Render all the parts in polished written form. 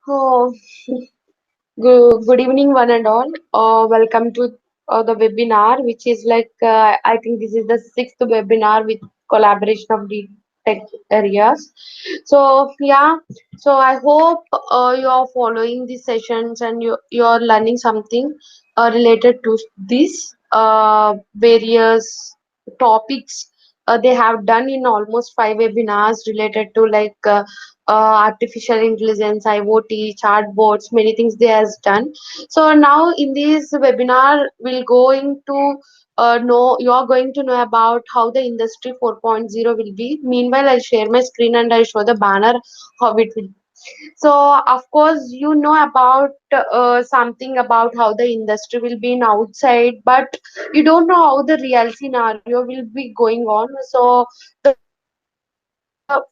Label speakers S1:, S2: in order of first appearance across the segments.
S1: Oh, good evening, one and all. Welcome to the webinar, which is I think this is the sixth webinar with collaboration of the tech areas. So yeah, so I hope you are following these sessions and you are learning something related to this various topics. They have done in almost five webinars related to artificial intelligence, IoT, chatbots, many things they has done. So now in this webinar, we'll going to know you are going to know about how the industry 4.0 will be. Meanwhile, I'll share my screen and I'll show the banner how it will. So of course you know about something about how the industry will be in outside, but you don't know how the real scenario will be going on. So the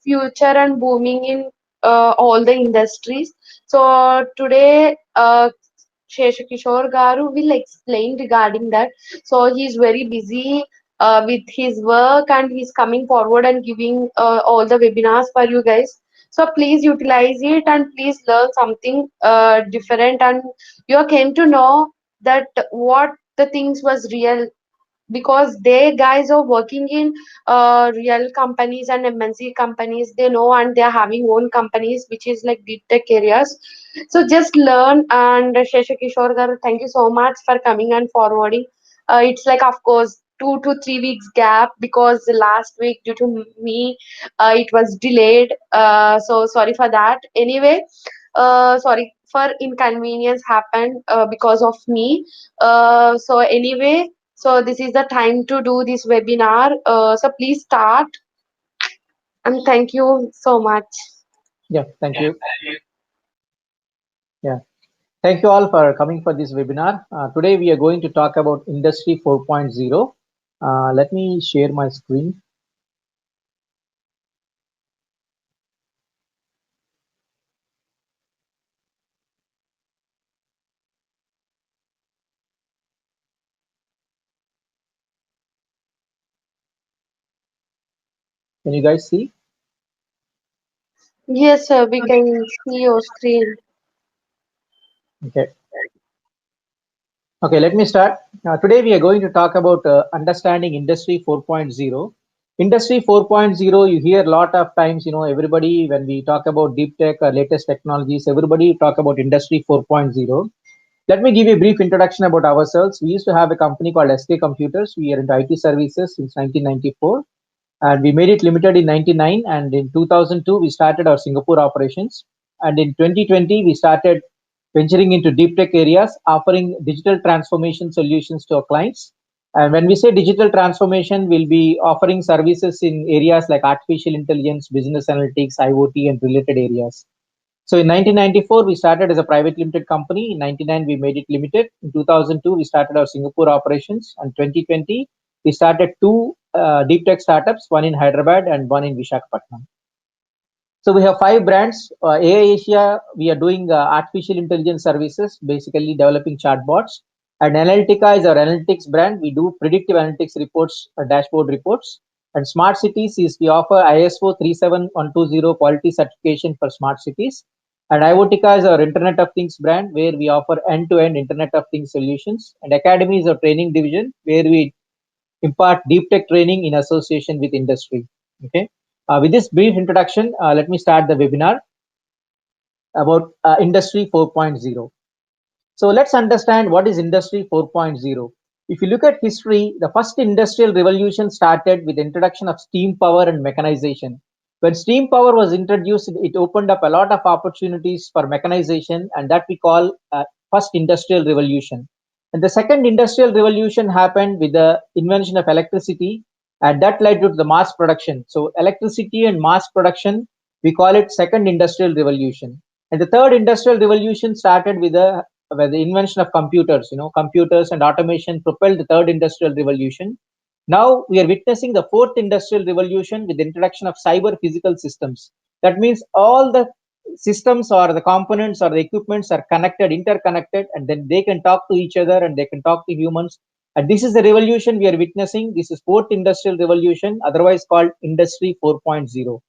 S1: future and booming in all the industries. So today Shesha Kishore Garu will explain regarding that. So he's very busy with his work and he's coming forward and giving all the webinars for you guys. So please utilize it and please learn something different, and you came to know that what the things was real, because they guys are working in real companies and MNC companies, they know, and they are having own companies which is like deep tech areas. So just learn. And Shesha Kishore garu, thank you so much for coming and forwarding. It's like of course 2 to 3 weeks gap because the last week due to me it was delayed. So sorry for that. Anyway, sorry for inconvenience happened because of me. So anyway, so this is the time to do this webinar. So please start, and thank you so much.
S2: Yeah, thank you. Yeah, thank you all for coming for this webinar. Today we are going to talk about Industry 4.0. Let me share my screen. Can you guys see?
S1: Yes, sir, we can see your screen.
S2: Okay. Okay, let me start. Today we are going to talk about understanding Industry 4.0. Industry 4.0, you hear a lot of times, everybody, when we talk about deep tech or latest technologies, everybody talk about Industry 4.0. Let me give you a brief introduction about ourselves. We used to have a company called SK Computers. We are into IT services since 1994, and we made it limited in 99. And in 2002, we started our Singapore operations. And in 2020, we started venturing into deep tech areas, offering digital transformation solutions to our clients. And when we say digital transformation, we'll be offering services in areas like artificial intelligence, business analytics, IoT, and related areas. So in 1994, we started as a private limited company. In 99, we made it limited. In 2002, we started our Singapore operations. And 2020, we started two deep tech startups, one in Hyderabad and one in Visakhapatnam. So we have five brands. AI Asia, we are doing artificial intelligence services, basically developing chatbots. And Analytica is our analytics brand. We do predictive analytics reports, dashboard reports. And Smart Cities is we offer ISO 37120 quality certification for smart cities. And IoTika is our Internet of Things brand, where we offer end-to-end Internet of Things solutions. And Academy is our training division, where we impart deep tech training in association with industry. Okay. With this brief introduction, let me start the webinar about Industry 4.0. So let's understand what is Industry 4.0. If you look at history, the first industrial revolution started with the introduction of steam power and mechanization. When steam power was introduced, it opened up a lot of opportunities for mechanization, and that we call first industrial revolution. And the second industrial revolution happened with the invention of electricity, and that led to the mass production. So electricity and mass production, we call it second industrial revolution. And the third industrial revolution started with the invention of computers. Computers and automation propelled the third industrial revolution. Now we are witnessing the fourth industrial revolution with the introduction of cyber physical systems. That means all the systems or the components or the equipments are connected, interconnected, and then they can talk to each other and they can talk to humans. And this is the revolution we are witnessing. This is fourth industrial revolution, otherwise called Industry 4.0.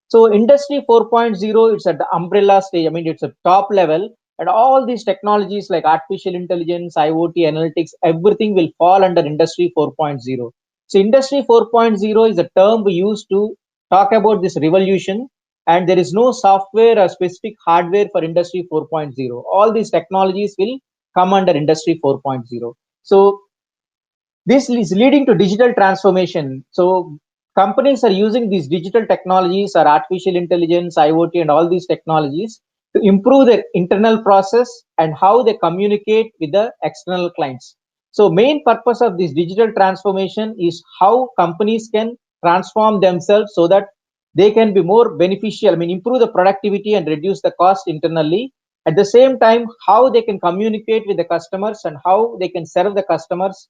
S2: So Industry 4.0, it's at the umbrella stage. I mean, it's a top level, and all these technologies like artificial intelligence, IoT, analytics, everything will fall under Industry 4.0. So Industry 4.0 is a term we use to talk about this revolution, and there is no software or specific hardware for Industry 4.0. All these technologies will come under Industry 4.0. So this is leading to digital transformation. So companies are using these digital technologies or artificial intelligence, IoT, and all these technologies to improve their internal process and how they communicate with the external clients. So main purpose of this digital transformation is how companies can transform themselves so that they can be more beneficial, I mean, improve the productivity and reduce the cost internally. At the same time, how they can communicate with the customers and how they can serve the customers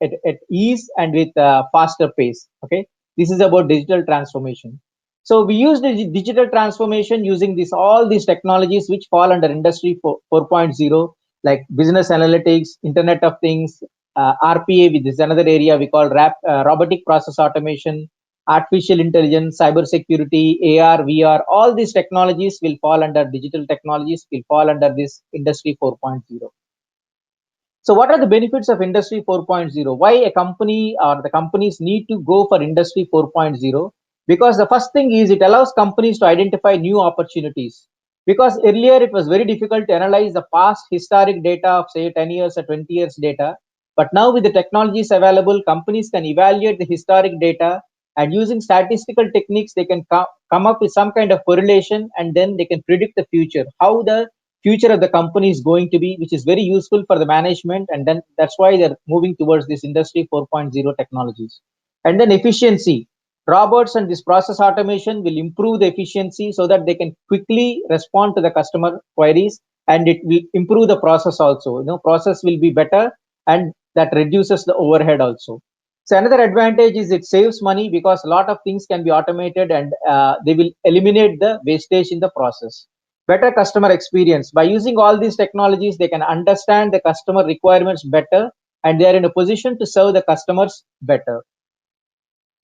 S2: at ease and with faster pace. Okay, this is about digital transformation. So we use the digital transformation using this all these technologies which fall under Industry 4.0, like business analytics, Internet of Things, RPA, which is another area we call robotic process automation, artificial intelligence, cyber security, AR, VR. All these technologies will fall under digital technologies, will fall under this Industry 4.0. So what are the benefits of Industry 4.0? Why a company or the companies need to go for Industry 4.0? Because the first thing is it allows companies to identify new opportunities. Because earlier it was very difficult to analyze the past historic data of say 10 years or 20 years data. But now with the technologies available, companies can evaluate the historic data, and using statistical techniques, they can come up with some kind of correlation, and then they can predict the future, how the future of the company is going to be, which is very useful for the management. And then that's why they're moving towards this Industry 4.0 technologies. And then efficiency. Robots and this process automation will improve the efficiency so that they can quickly respond to the customer queries, and it will improve the process also. Process will be better, and that reduces the overhead also. So another advantage is it saves money because a lot of things can be automated, and they will eliminate the wastage in the process. Better customer experience. By using all these technologies, they can understand the customer requirements better, and they are in a position to serve the customers better.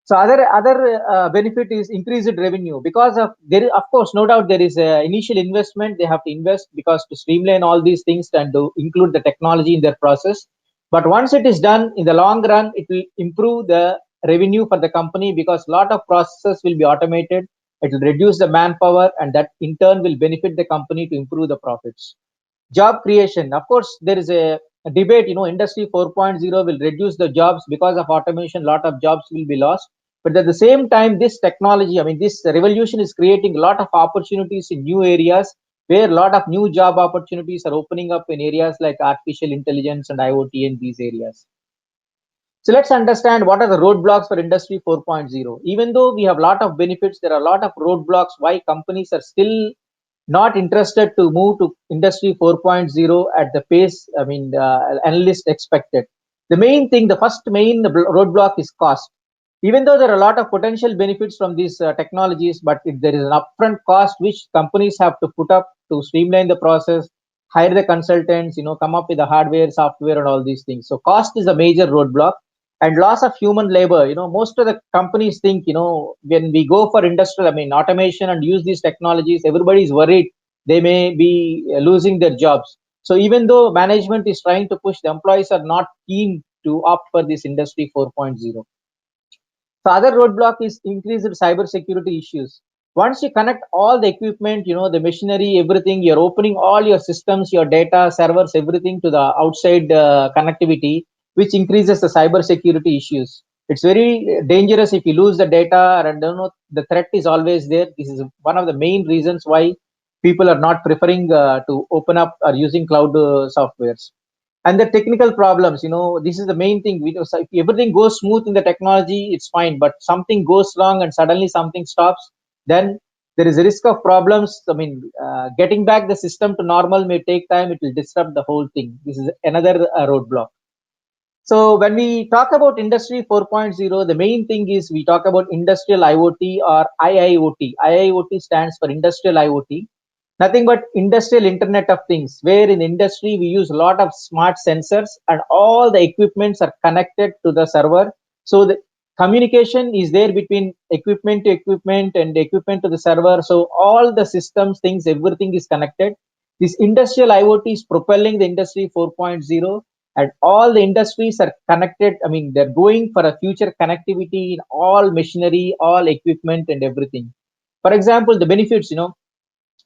S2: So other benefit is increased revenue because of there is, of course, no doubt there is a initial investment they have to invest because to streamline all these things and to include the technology in their process. But once it is done, in the long run, it will improve the revenue for the company because a lot of processes will be automated. It will reduce the manpower, and that in turn will benefit the company to improve the profits. Job creation. Of course, there is a debate, Industry 4.0 will reduce the jobs because of automation, lot of jobs will be lost. But at the same time, this technology, I mean, this revolution is creating a lot of opportunities in new areas where a lot of new job opportunities are opening up in areas like artificial intelligence and IoT in these areas. So let's understand what are the roadblocks for Industry 4.0. Even though we have a lot of benefits, there are a lot of roadblocks why companies are still not interested to move to Industry 4.0 at the pace, I mean, analysts expected. The main thing, the first main roadblock is cost. Even though there are a lot of potential benefits from these technologies, but if there is an upfront cost which companies have to put up to streamline the process, hire the consultants, come up with the hardware, software, and all these things. So cost is a major roadblock. And loss of human labor. Most of the companies think, when we go for industrial, I mean, automation and use these technologies, everybody is worried they may be losing their jobs. So even though management is trying to push, the employees are not keen to opt for this Industry 4.0. So other roadblock is increased cyber security issues. Once you connect all the equipment, the machinery, everything, you're opening all your systems, your data, servers, everything to the outside connectivity, which increases the cyber security issues. It's very dangerous if you lose the data, and the threat is always there. This is one of the main reasons why people are not preferring to open up or using cloud softwares. And the technical problems, this is the main thing. So if everything goes smooth in the technology, it's fine, but something goes wrong and suddenly something stops, then there is a risk of problems. I mean, getting back the system to normal may take time. It will disrupt the whole thing. This is another roadblock. So when we talk about Industry 4.0, the main thing is we talk about industrial IoT or IIoT. IIoT stands for industrial IoT, nothing but industrial Internet of Things, where in industry we use a lot of smart sensors and all the equipments are connected to the server. So Communication is there between equipment to equipment and equipment to the server. So all the systems, things, everything is connected. This industrial IoT is propelling the industry 4.0, and all the industries are connected. I mean, they're going for a future connectivity in all machinery, all equipment, and everything. For example, the benefits,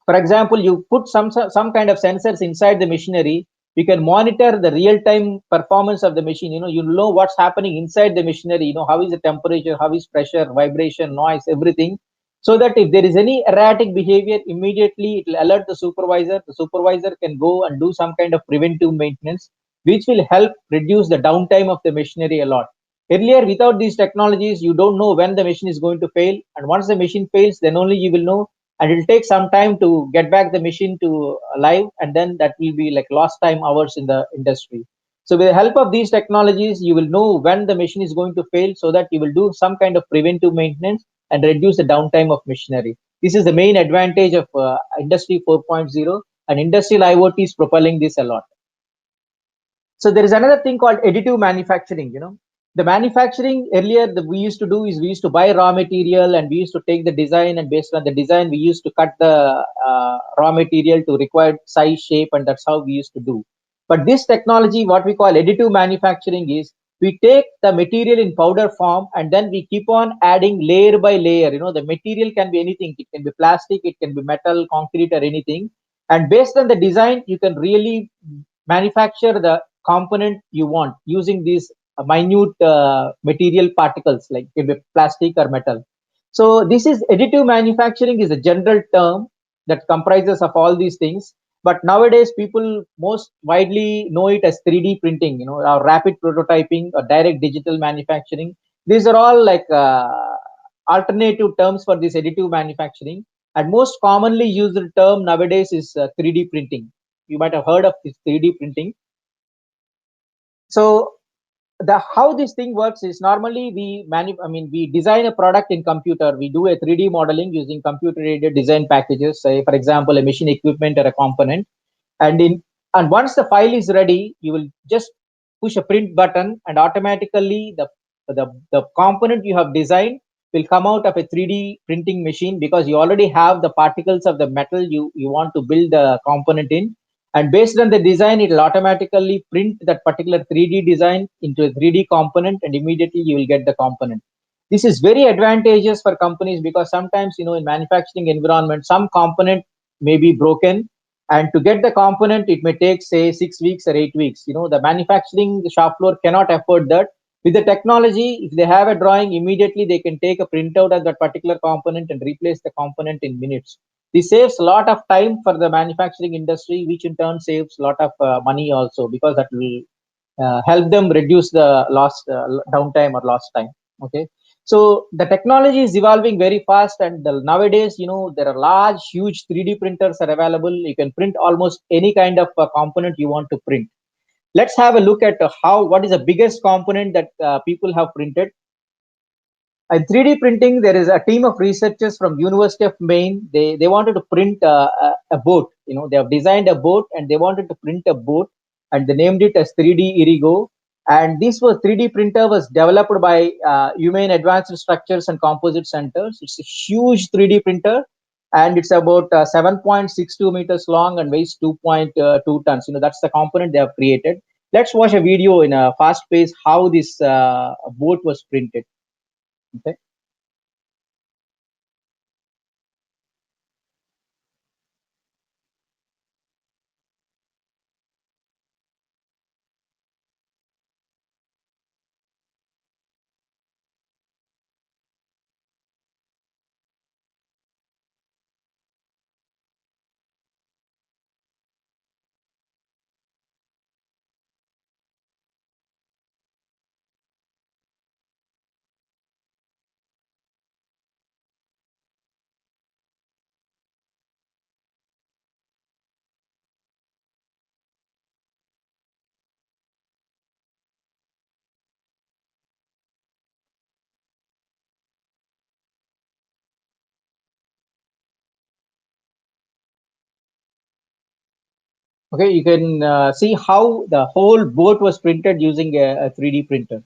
S2: for example, you put some kind of sensors inside the machinery. You can monitor the real time performance of the machine. You know what's happening inside the machinery. How is the temperature, how is pressure, vibration, noise, everything. So that if there is any erratic behavior, immediately it will alert the supervisor. The supervisor can go and do some kind of preventive maintenance, which will help reduce the downtime of the machinery a lot. Earlier, without these technologies, you don't know when the machine is going to fail, and once the machine fails, then only you will know, and it'll take some time to get back the machine to live, and then that will be like lost time hours in the industry. So with the help of these technologies, you will know when the machine is going to fail, so that you will do some kind of preventive maintenance and reduce the downtime of machinery. This is the main advantage of industry 4.0, and industrial IoT is propelling this a lot. So there is another thing called additive manufacturing. The manufacturing earlier that we used to do is we used to buy raw material, and we used to take the design, and based on the design we used to cut the raw material to required size, shape, and that's how we used to do. But this technology, what we call additive manufacturing, is we take the material in powder form, and then we keep on adding layer by layer. The material can be anything. It can be plastic, it can be metal, concrete, or anything. And based on the design, you can really manufacture the component you want using these minute material particles, like maybe plastic or metal. So this is additive manufacturing is a general term that comprises of all these things. But nowadays people most widely know it as 3D printing, or rapid prototyping, or direct digital manufacturing. These are all like alternative terms for this additive manufacturing. And most commonly used term nowadays is 3D printing. You might have heard of this 3D printing. So the how this thing works is normally we design a product in computer. We do a 3D modeling using computer aided design packages, say for example a machine equipment or a component. And once the file is ready, you will just push a print button, and automatically the component you have designed will come out of a 3D printing machine, because you already have the particles of the metal you want to build the component in. And based on the design, it will automatically print that particular 3D design into a 3D component, and immediately you will get the component. This is very advantageous for companies, because sometimes, in manufacturing environment, some component may be broken, and to get the component, it may take, say, 6 weeks or 8 weeks. The manufacturing shop floor cannot afford that. With the technology, if they have a drawing, immediately they can take a printout of that particular component and replace the component in minutes. This saves a lot of time for the manufacturing industry, which in turn saves a lot of money also, because that will help them reduce the lost downtime or lost time. Okay, so the technology is evolving very fast, and nowadays, there are large, huge 3D printers are available. You can print almost any kind of component you want to print. Let's have a look at what is the biggest component that people have printed. In 3D printing, there is a team of researchers from University of Maine. They wanted to print a boat. They have designed a boat, and they wanted to print a boat, and they named it as 3D Irigo. And this 3D printer was developed by Humane Advanced Structures and Composite Centers. It's a huge 3D printer, and it's about 7.62 meters long and weighs 2.2 tons. That's the component they have created. Let's watch a video in a fast pace how this boat was printed. Okay. Okay, you can see how the whole boat was printed using a 3D printer.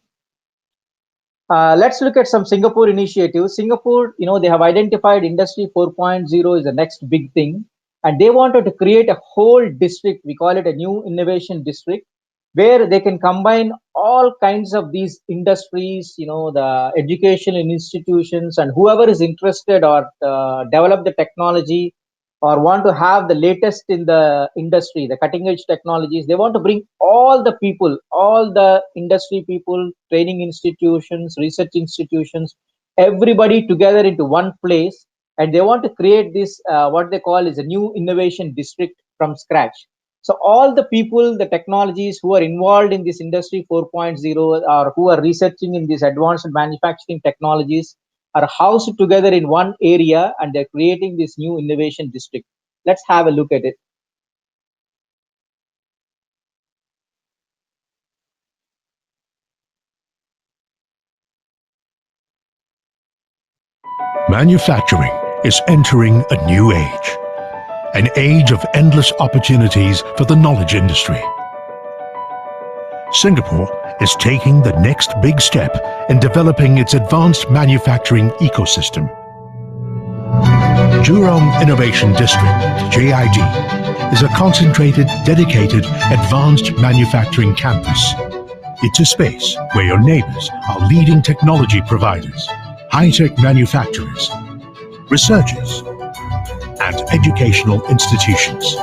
S2: Let's look at some Singapore initiatives. Singapore, they have identified Industry 4.0 is the next big thing, and they wanted to create a whole district. We call it a new innovation district, where they can combine all kinds of these industries, the educational institutions, and whoever is interested or develop the technology or want to have the latest in the industry, the cutting edge technologies. They want to bring all the people, all the industry people, training institutions, research institutions, everybody together into one place. And they want to create this, what they call is a new innovation district from scratch. So all the people, the technologies who are involved in this industry 4.0 or who are researching in these advanced manufacturing technologies are housed together in one area, and they're creating this new innovation district. Let's have a look at it.
S3: Manufacturing is entering a new age, an age of endless opportunities for the knowledge industry. Singapore is taking the next big step in developing its advanced manufacturing ecosystem. Jurong Innovation District, JID, is a concentrated, dedicated, advanced manufacturing campus. It's a space where your neighbors are leading technology providers, high-tech manufacturers, researchers, and educational institutions.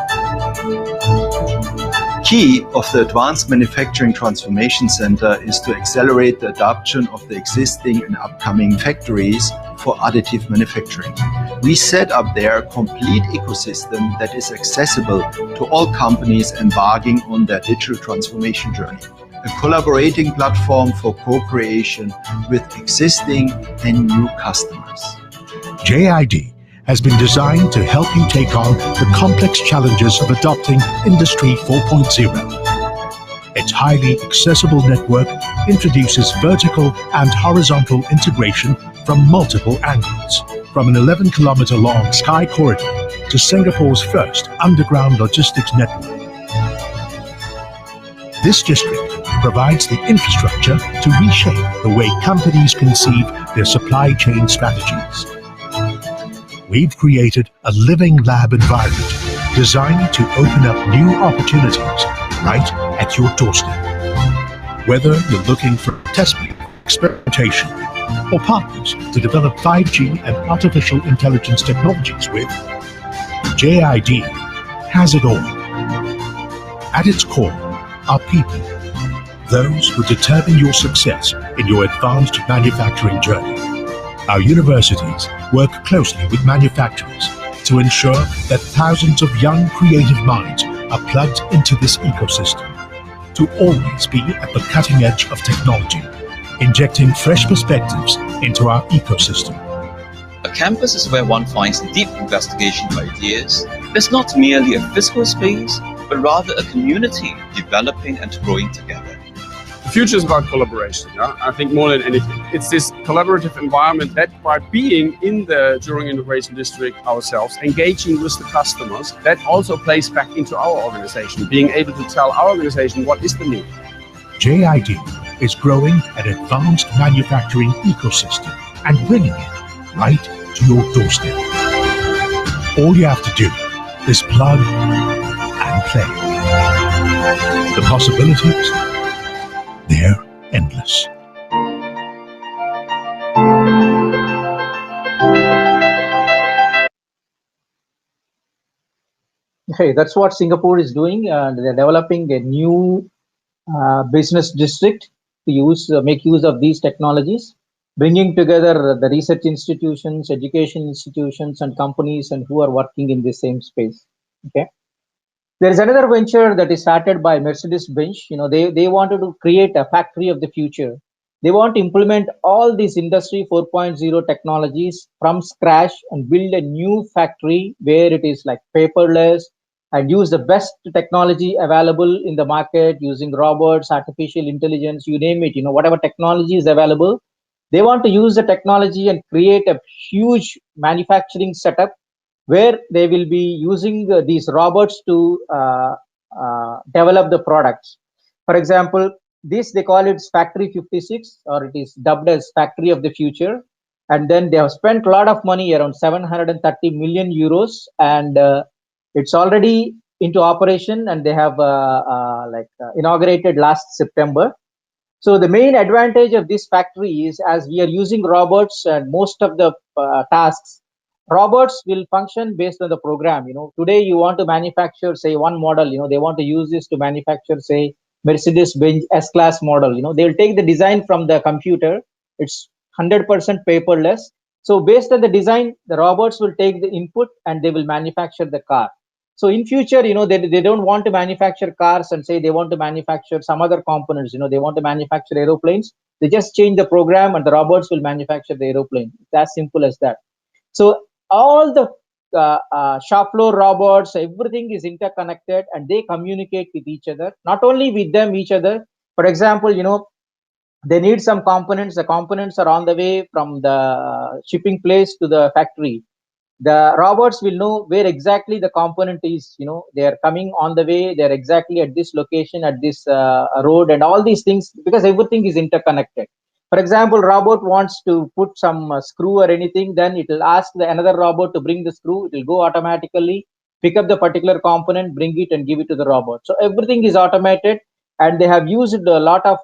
S4: Key of the Advanced Manufacturing Transformation Center is to accelerate the adoption of the existing and upcoming factories for additive manufacturing. We set up there a complete ecosystem that is accessible to all companies embarking on their digital transformation journey. A collaborating platform for co-creation with existing and new customers.
S3: JID has been designed to help you take on the complex challenges of adopting Industry 4.0. Its highly accessible network introduces vertical and horizontal integration from multiple angles, from an 11-kilometer long sky corridor to Singapore's first underground logistics network. This district provides the infrastructure to reshape the way companies conceive their supply chain strategies. We've created a living lab environment designed to open up new opportunities right at your doorstep. Whether you're looking for testing, experimentation, or partners to develop 5G and artificial intelligence technologies with, JID has it all. At its core are people, those who determine your success in your advanced manufacturing journey. Our universities work closely with manufacturers to ensure that thousands of young creative minds are plugged into this ecosystem, to always be at the cutting edge of technology, injecting fresh perspectives into our ecosystem.
S5: A campus is where one finds deep investigation of ideas. It's not merely a physical space, but rather a community developing and growing together.
S6: The future is about collaboration. Yeah? I think more than anything, it's this collaborative environment that by being in the Jurong Innovation District ourselves, engaging with the customers, that also plays back into our organization, being able to tell our organization what is the need.
S3: JID is growing an advanced manufacturing ecosystem and bringing it right to your doorstep. All you have to do is plug and play. The possibilities, they're endless.
S2: Okay, that's what Singapore is doing. They're developing a new business district to make use of these technologies, bringing together the research institutions, education institutions, and companies, and who are working in the same space. Okay. There is another venture that is started by Mercedes-Benz. They wanted to create a factory of the future. They want to implement all these Industry 4.0 technologies from scratch and build a new factory where it is like paperless and use the best technology available in the market using robots, artificial intelligence, you name it, whatever technology is available. They want to use the technology and create a huge manufacturing setup where they will be using these robots to develop the products. For example, This they call it Factory 56, or it is dubbed as Factory of the Future. And then they have spent a lot of money, around 730 million euros, and it's already into operation, and they have inaugurated last September. So the main advantage of this factory is, as we are using robots and most of the tasks, robots will function based on the program. Today you want to manufacture, say, one model. They want to use this to manufacture, say, Mercedes-Benz S-Class model. They will take the design from the computer. It's 100% paperless. So based on the design, the robots will take the input and they will manufacture the car. So in future, they don't want to manufacture cars and say they want to manufacture some other components. They want to manufacture aeroplanes. They just change the program and the robots will manufacture the aeroplane. It's as simple as that. So all the shop floor robots, everything is interconnected and they communicate with each other. Not only with them, each other. For example, they need some components. The components are on the way from the shipping place to the factory. The robots will know where exactly the component is. They are coming on the way. They're exactly at this location, at this road, and all these things, because everything is interconnected. For example, robot wants to put some screw or anything, then it will ask another robot to bring the screw. It will go automatically, pick up the particular component, bring it and give it to the robot. So everything is automated, and they have used a lot of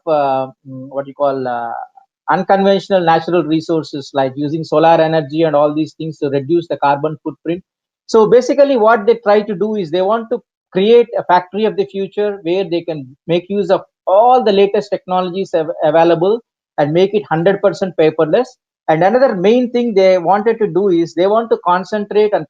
S2: unconventional natural resources, like using solar energy and all these things to reduce the carbon footprint. So basically what they try to do is they want to create a factory of the future where they can make use of all the latest technologies available and make it 100% paperless. And another main thing they wanted to do is they want to concentrate on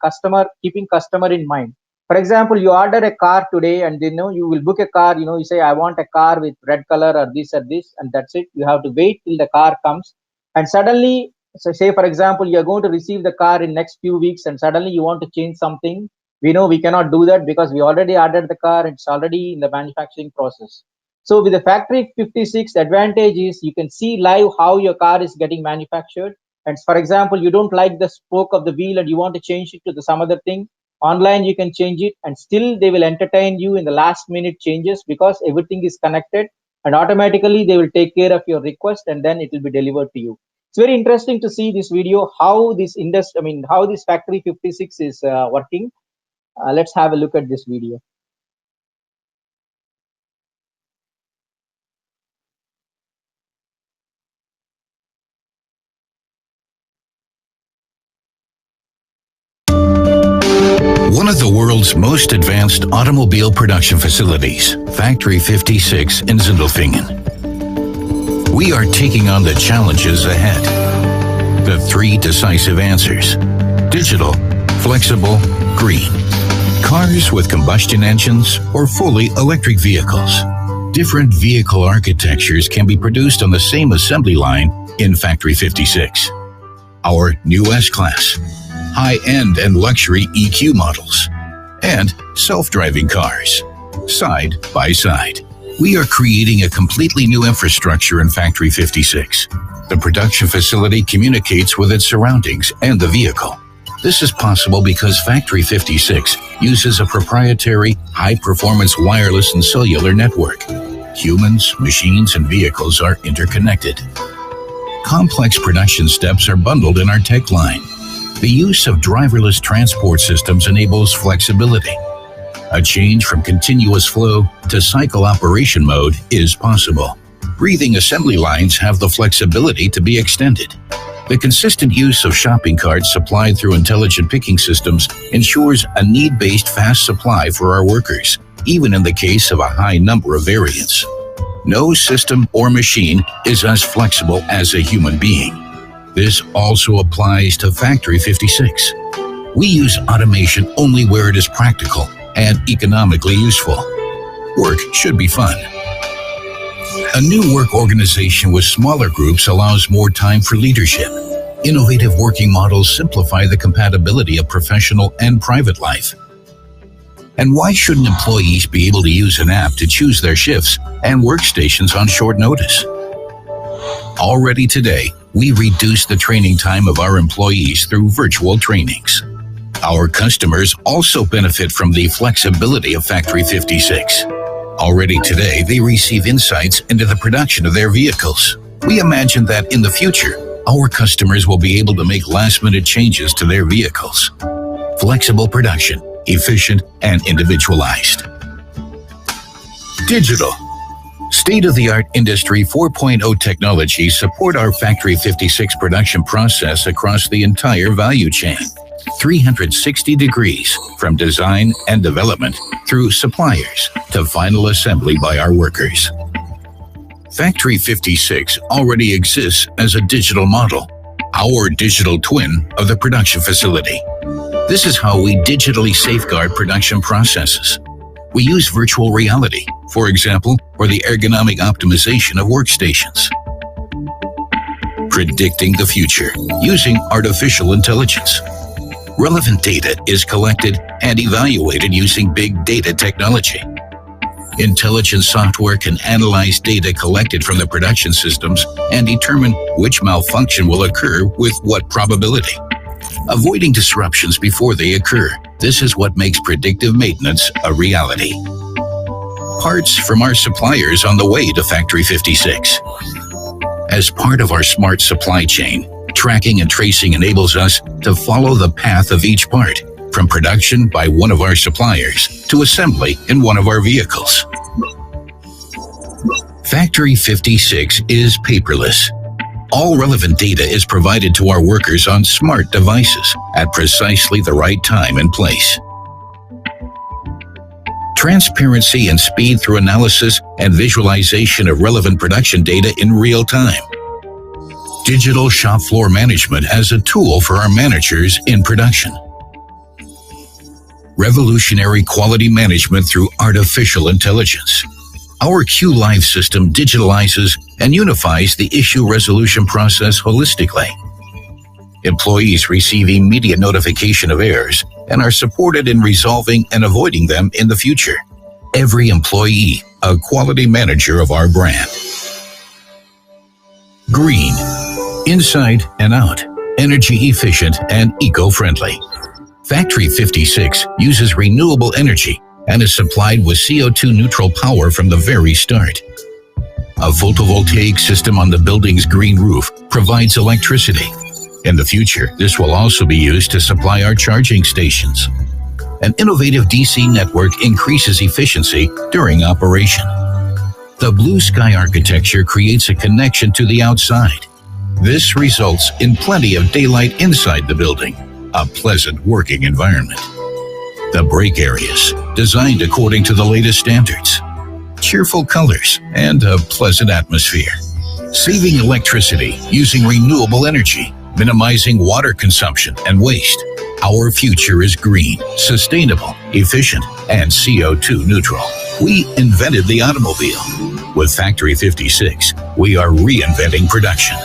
S2: keeping customer in mind. For example, you order a car today and you will book a car, you say, I want a car with red color or this, and that's it. You have to wait till the car comes. And suddenly, so say, for example, you're going to receive the car in next few weeks and suddenly you want to change something. We know we cannot do that because we already ordered the car. It's already in the manufacturing process. So with the Factory 56, the advantage is you can see live how your car is getting manufactured. And for example, you don't like the spoke of the wheel and you want to change it to some other thing. Online, you can change it, and still they will entertain you in the last minute changes because everything is connected, and automatically they will take care of your request and then it will be delivered to you. It's very interesting to see this video, how this Factory 56 is working. Let's have a look at this video.
S7: One of the world's most advanced automobile production facilities, Factory 56 in Sindelfingen. We are taking on the challenges ahead. The 3 decisive answers: digital, flexible, green. Cars with combustion engines or fully electric vehicles. Different vehicle architectures can be produced on the same assembly line in Factory 56. Our new S-Class, high-end and luxury EQ models, and self-driving cars, side by side. We are creating a completely new infrastructure in Factory 56. The production facility communicates with its surroundings and the vehicle. This is possible because Factory 56 uses a proprietary, high-performance wireless and cellular network. Humans, machines, and vehicles are interconnected. Complex production steps are bundled in our tech line. The use of driverless transport systems enables flexibility. A change from continuous flow to cycle operation mode is possible. Breathing assembly lines have the flexibility to be extended. The consistent use of shopping carts supplied through intelligent picking systems ensures a need-based fast supply for our workers, even in the case of a high number of variants. No system or machine is as flexible as a human being. This also applies to Factory 56. We use automation only where it is practical and economically useful. Work should be fun. A new work organization with smaller groups allows more time for leadership. Innovative working models simplify the compatibility of professional and private life. And why shouldn't employees be able to use an app to choose their shifts and workstations on short notice? Already today, we reduce the training time of our employees through virtual trainings. Our customers also benefit from the flexibility of Factory 56. Already today, they receive insights into the production of their vehicles. We imagine that in the future, our customers will be able to make last-minute changes to their vehicles. Flexible production, efficient and individualized. Digital. State-of-the-art Industry 4.0 technologies support our Factory 56 production process across the entire value chain. 360 degrees from design and development through suppliers to final assembly by our workers. Factory 56 already exists as a digital model, our digital twin of the production facility. This is how we digitally safeguard production processes. We use virtual reality, for example, for the ergonomic optimization of workstations. Predicting the future using artificial intelligence. Relevant data is collected and evaluated using big data technology. Intelligent software can analyze data collected from the production systems and determine which malfunction will occur with what probability. Avoiding disruptions before they occur. This is what makes predictive maintenance a reality. Parts from our suppliers on the way to Factory 56. As part of our smart supply chain, tracking and tracing enables us to follow the path of each part, from production by one of our suppliers to assembly in one of our vehicles. Factory 56 is paperless. All relevant data is provided to our workers on smart devices at precisely the right time and place. Transparency and speed through analysis and visualization of relevant production data in real time. Digital shop floor management as a tool for our managers in production. Revolutionary quality management through artificial intelligence. Our Q-Live system digitalizes and unifies the issue resolution process holistically. Employees receive immediate notification of errors and are supported in resolving and avoiding them in the future. Every employee, a quality manager of our brand. Green. Inside and out. Energy efficient and eco-friendly. Factory 56 uses renewable energy and is supplied with CO2 neutral power from the very start. A photovoltaic system on the building's green roof provides electricity. In the future, this will also be used to supply our charging stations. An innovative DC network increases efficiency during operation. The blue sky architecture creates a connection to the outside. This results in plenty of daylight inside the building, a pleasant working environment. The break areas, designed according to the latest standards. Cheerful colors and a pleasant atmosphere. Saving electricity using renewable energy, minimizing water consumption and waste. Our future is green, sustainable, efficient, and CO2 neutral. We invented the automobile. With Factory 56, we are reinventing production.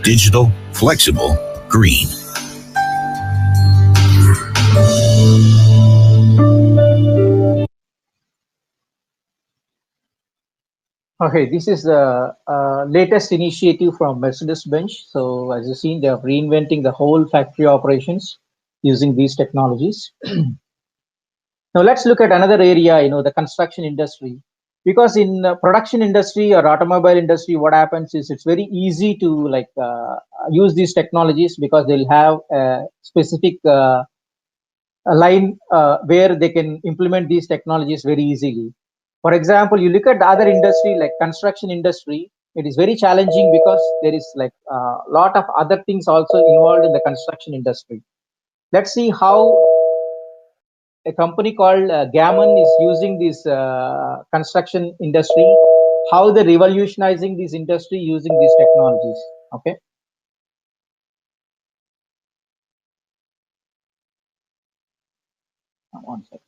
S7: Digital, flexible, green.
S2: Okay, this is the latest initiative from Mercedes-Benz. So as you've seen, they are reinventing the whole factory operations using these technologies. Now let's look at another area, the construction industry. Because in production industry or automobile industry, what happens is it's very easy to use these technologies because they'll have a specific a line where they can implement these technologies very easily. For example, you look at the other industry like construction industry, it is very challenging because there is a lot of other things also involved in the construction industry. Let's see how a company called Gammon is using this construction industry, how they're revolutionizing this industry using these technologies. Okay. One second.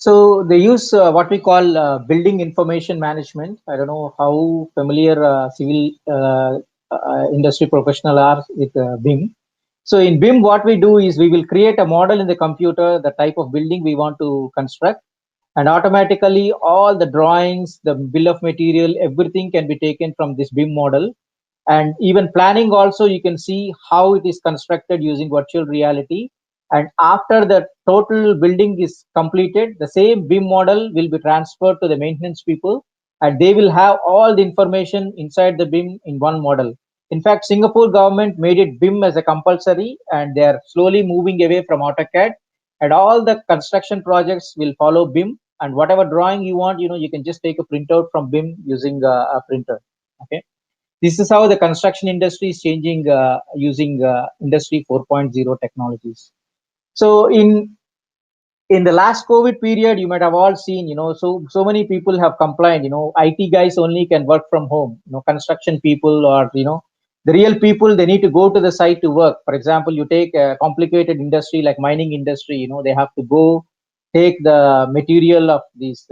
S2: So they use what we call building information management. I don't know how familiar civil industry professional are with BIM. So in BIM, what we do is we will create a model in the computer, the type of building we want to construct, and automatically all the drawings, the bill of material, everything can be taken from this BIM model. And even planning also, you can see how it is constructed using virtual reality. And after the total building is completed, the same BIM model will be transferred to the maintenance people, and they will have all the information inside the BIM in one model. In fact, Singapore government made it BIM as a compulsory, and they are slowly moving away from AutoCAD, and all the construction projects will follow BIM. And whatever drawing you want, you can just take a printout from BIM using a printer. Okay. This is how the construction industry is changing using Industry 4.0 technologies. So in the last COVID period, you might have all seen, so many people have complained, IT guys only can work from home, construction people, or, the real people, they need to go to the site to work. For example, you take a complicated industry like mining industry, they have to go take the material of these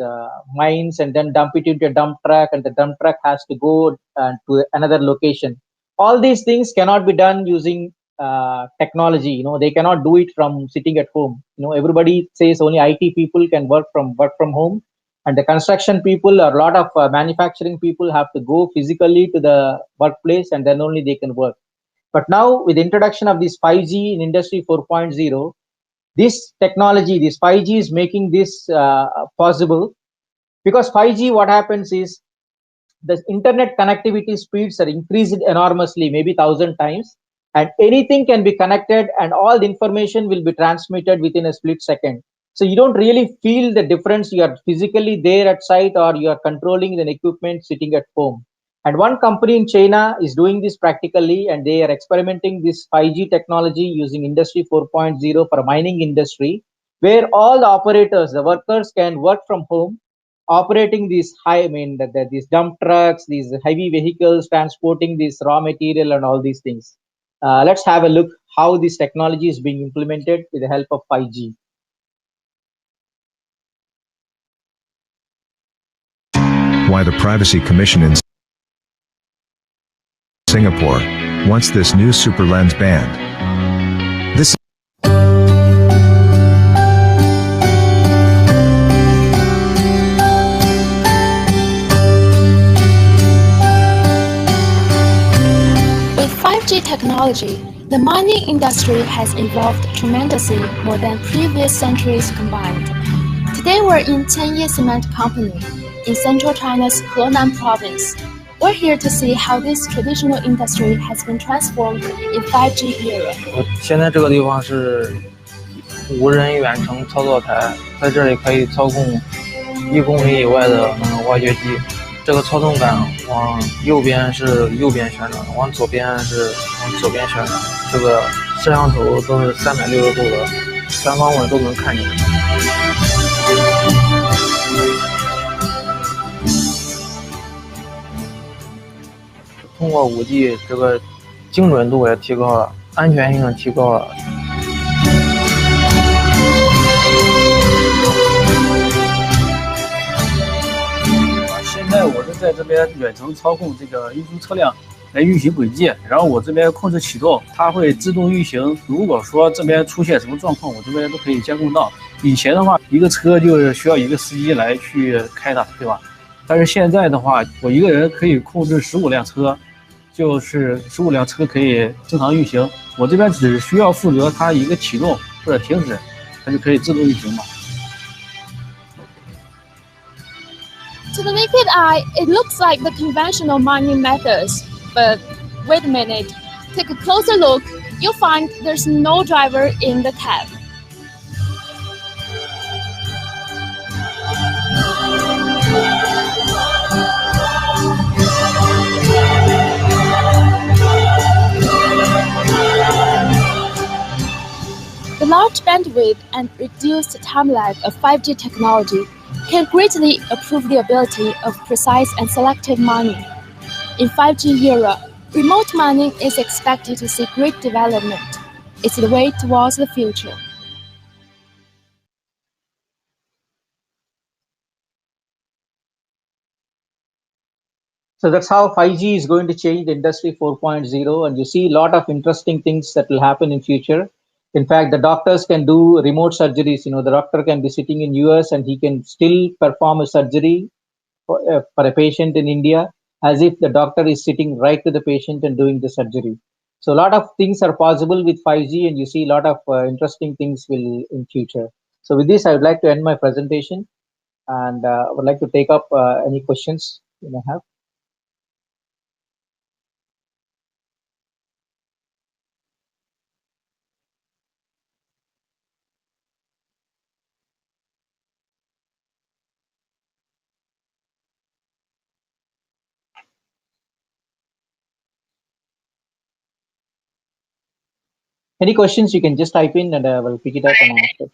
S2: mines and then dump it into a dump truck, and the dump truck has to go to another location. All these things cannot be done using technology. They cannot do it from sitting at home. Everybody says only IT people can work from home, and the construction people or a lot of manufacturing people have to go physically to the workplace, and then only they can work. But now with the introduction of this 5G in Industry 4.0, this technology, this 5G is making this possible, because 5G, what happens is the internet connectivity speeds are increased enormously, maybe 1,000 times, and anything can be connected and all the information will be transmitted within a split second. So you don't really feel the difference. You are physically there at site, or you are controlling an equipment sitting at home. And one company in China is doing this practically, and they are experimenting this 5G technology using Industry 4.0 for mining industry, where all the operators, the workers, can work from home, operating these these dump trucks, these heavy vehicles, transporting this raw material and all these things. Let's have a look how this technology is being implemented with the help of 5G.
S8: Why the Privacy Commission in Singapore wants this new super lens banned. This
S9: With 5G technology, the mining industry has evolved tremendously more than previous centuries combined. Today we're in Tianye Cement Company in central China's Henan province. We're here to see how this traditional industry has been transformed in 5G era.
S10: 现在这个地方是无人远程操作台，在这里可以操控1公里以外的那个挖掘机。这个操纵杆往右边是右边旋转，往左边是往左边旋转。这个摄像头都是360度的，三方位都能看见。通过5G， 这个精准度也提高了，安全性提高了。
S11: 现在我是在这边远程操控这个运输车辆，运行轨迹，然后我这边控制启动，它会自动运行。如果说这边出现什么状况，我这边都可以监控到。以前的话，一个车就是需要一个司机来去开它，对吧？但是现在的话，我一个人可以控制15辆车，就是15辆车可以正常运行。我这边只需要负责它一个启动或者停止，它就可以自动运行嘛。
S9: To the naked eye, it looks like the conventional mining methods, but wait a minute. Take a closer look, you'll find there's no driver in the cab. The large bandwidth and reduced time lag of 5G technology can greatly improve the ability of precise and selective mining. In 5G era, remote mining is expected to see great development. It's the way towards the future.
S2: So that's how 5G is going to change the industry 4.0, and you see a lot of interesting things that will happen in future. In fact, the doctors can do remote surgeries. The doctor can be sitting in US and he can still perform a surgery for a patient in India as if the doctor is sitting right to the patient and doing the surgery. So a lot of things are possible with 5G, and you see a lot of interesting things will in future. So with this, I would like to end my presentation, and I would like to take up any questions you may have. Any questions, you can just type in and I will pick it up and answer.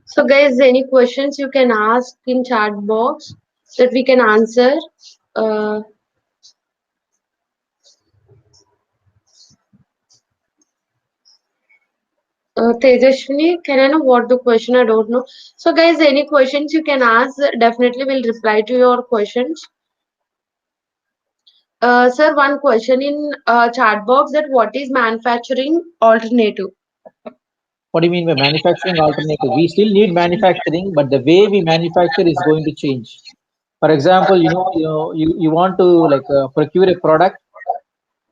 S1: So guys, any questions you can ask in chat box that we can answer. Tejashwini, can I know what the question? I don't know. So guys, any questions you can ask, definitely we'll reply to your questions. Sir, one question in chat box, that what is manufacturing alternative?
S2: What do you mean by manufacturing alternative? We still need manufacturing, but the way we manufacture is going to change. For example, you want to procure a product.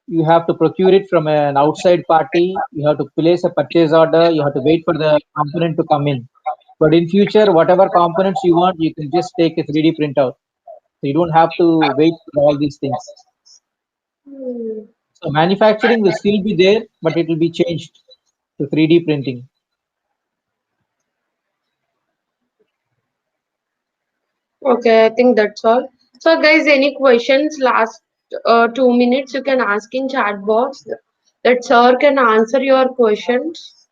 S2: You have to procure it from an outside party. You have to place a purchase order. You have to wait for the component to come in. But in future, whatever components you want, you can just take a 3D printout. So you don't have to wait for all these things. So manufacturing will still be there, but it will be changed to 3D printing.
S1: Okay, I think that's all. So guys, any questions? Last 2 minutes you can ask in chat box. That sir can answer your questions.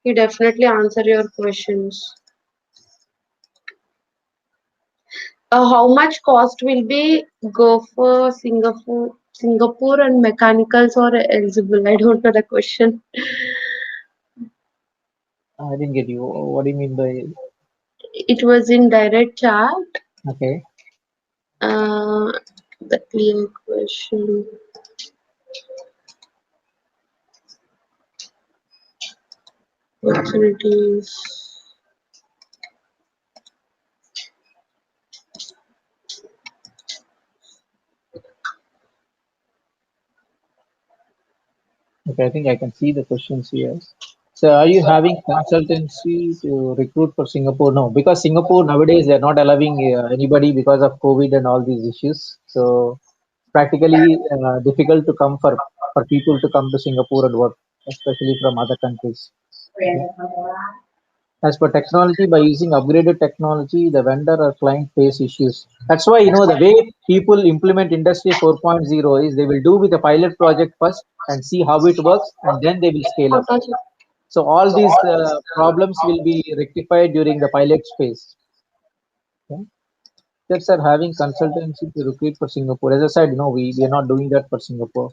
S1: He definitely answer your questions. How much cost will be go for Singapore and mechanicals or eligible? I don't know the question.
S2: I didn't get you. What do you mean by?
S1: It was in direct chat.
S2: Okay.
S1: The clear question. Opportunities.
S2: Okay, I think I can see the questions here. So are you having consultancy to recruit for Singapore? No, because Singapore nowadays they're not allowing anybody because of COVID and all these issues. So practically difficult to come for people to come to Singapore and work, especially from other countries. Okay. As per technology, by using upgraded technology, the vendor or client face issues. That's why, the way people implement Industry 4.0 is they will do with a pilot project first and see how it works, and then they will scale up. So all these problems will be rectified during the pilot phase. Okay. Steps are having consultancy to recruit for Singapore. As I said, no, we are not doing that for Singapore.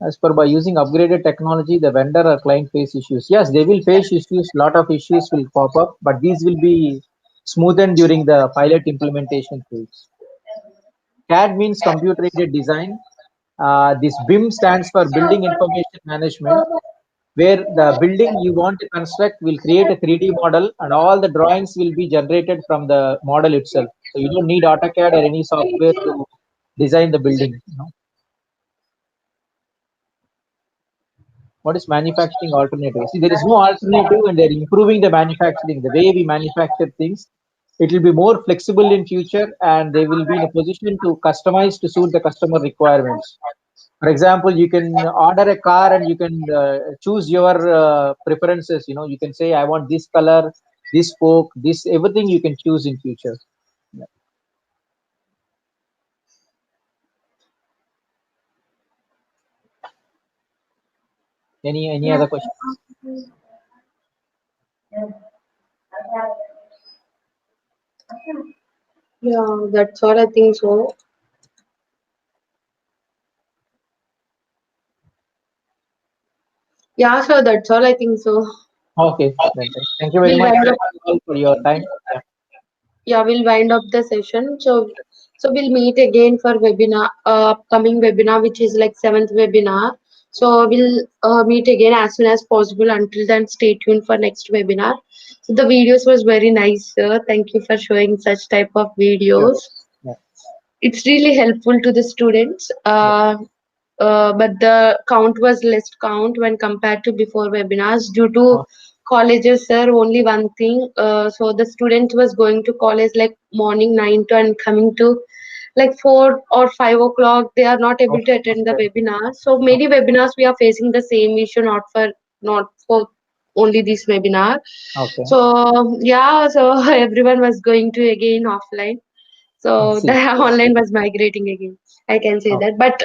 S2: As per by using upgraded technology, the vendor or client face issues. Yes, they will face issues. Lot of issues will pop up, but these will be smoothened during the pilot implementation phase. CAD means computer aided design. This BIM stands for Building Information Management, where the building you want to construct will create a 3D model and all the drawings will be generated from the model itself. So you don't need AutoCAD or any software to design the building. What is manufacturing alternative? See, there is no alternative and they're improving the manufacturing, the way we manufacture things. It will be more flexible in future and they will be in a position to customize to suit the customer requirements. For example, you can order a car and you can choose your preferences. You can say, I want this color, this spoke, this, everything you can choose in future. Yeah. Any other questions?
S1: Yeah, that's all I think so. Yeah, sir, that's all I think so.
S2: Okay, then. Thank you very
S1: We'll
S2: much
S1: wind up.
S2: for your time. Yeah.
S1: Yeah, we'll wind up the session. So we'll meet again for webinar, upcoming webinar, which is like 7th webinar. So we'll meet again as soon as possible. Until then, stay tuned for next webinar. So the videos was very nice, sir. Thank you for showing such type of videos.
S2: Yeah.
S1: It's really helpful to the students. But the count was less count when compared to before webinars due to colleges, sir. Only one thing. So the student was going to college like morning 9 to and coming to like 4 or 5 o'clock. They are not able to attend the webinar. So many webinars we are facing the same issue, not for only this webinar.
S2: Okay.
S1: So yeah, so everyone was going to again offline. So the online was migrating again. I can say that. But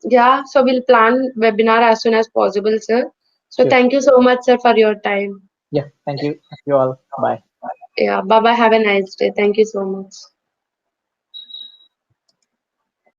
S1: yeah, so we'll plan webinar as soon as possible, sir. So
S2: Sure.
S1: thank you so much, sir, for your time.
S2: Yeah, thank you. Thank you all. Bye.
S1: Yeah, bye bye. Have a nice day. Thank you so much.